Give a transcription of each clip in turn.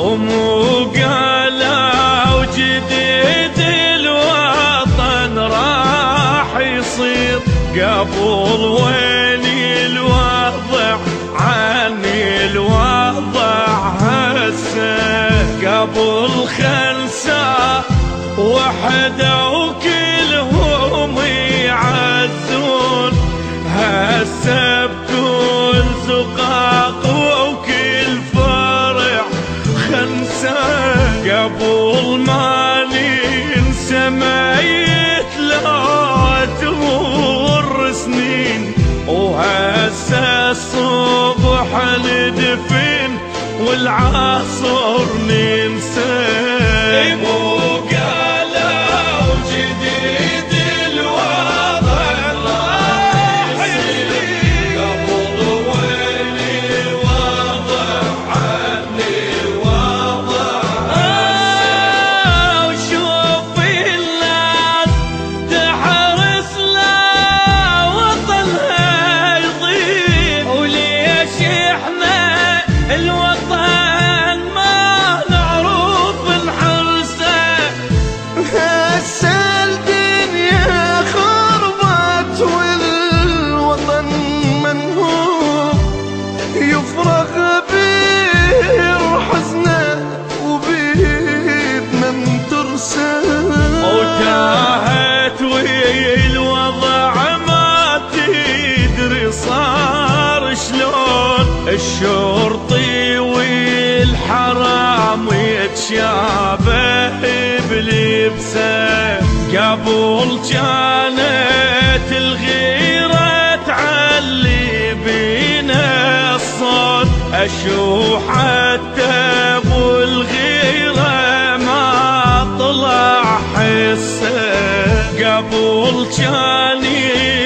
ومو قالوا جديد الوطن راح يصير، قبل وين الوضع عني الوضع هسه، قبل خمسة وحدة وكلهم يعزون، هسه بكل زقاق وكل فرع خمسة، قبل ما ننسى ميت لا تمر سنين، وهسه الصبح ندفن والعصر ننسى. وتاهت والوضع ما تدري صار شلون، الشرطي والحرام يتشابه بلبسه، قبل كانت الغيرة تعلي بينا الصوت، اشوف حتى ابو الغيرة ما طلع حسه، قبل كان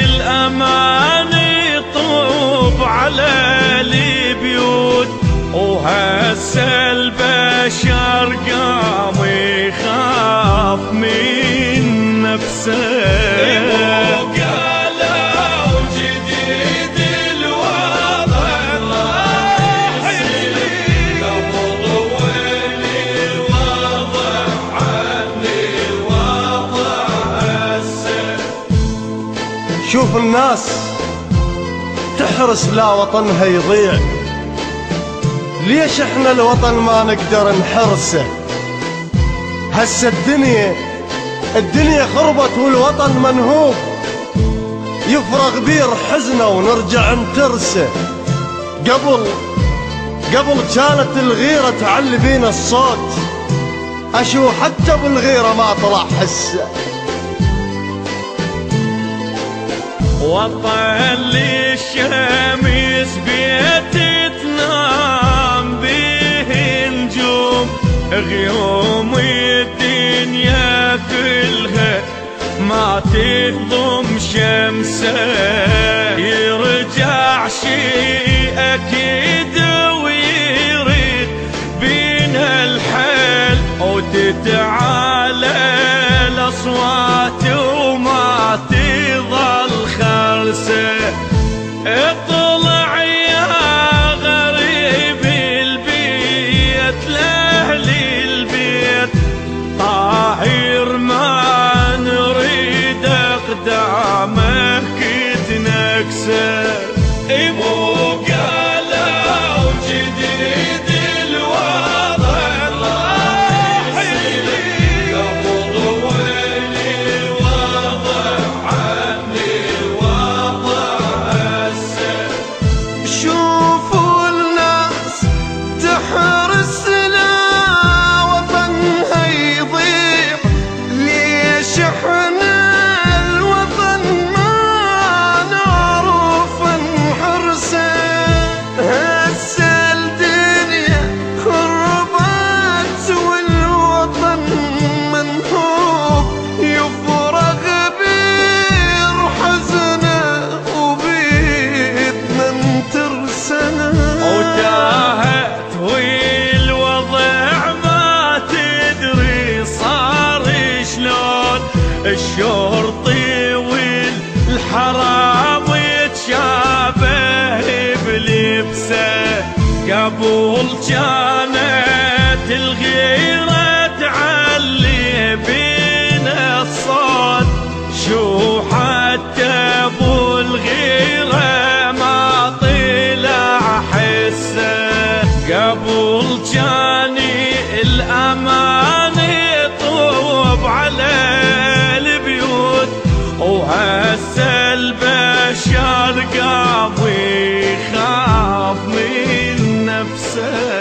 الأمان يطوب على البيوت، وهسه البشر قام يخاف من نفسه. شوف الناس تحرس لا وطنها يضيع، ليش احنا الوطن ما نقدر نحرسه؟ هسه الدنيا خربت والوطن منهوب، يفرغ بير حزنه ونرجع نترسه، قبل كانت الغيرة تعلي بينا الصوت، اشو حتى بالغيرة ما طلع حسه. وطن للشمس بيت تنام به نجوم، غيوم الدنيا كلها ما تهضم شمسه، يرجع شيء اكيد ويريد بينا الحل، وتتعالى الاصوات وما تظل خرسه، اطلع يا غريب البيت لاهل البيت، طاهر ما نريد اقدامك تنكسه، الشرطي والحرام يتشابه بلبسه، قبل كانت الغيرة تعلي بينا الصوت، شو حتى ابو الغيرة ما طلع حسه، قبل جاني الأمان يطوب على البيوت، وهسه البشر قاضي يخاف من نفسه.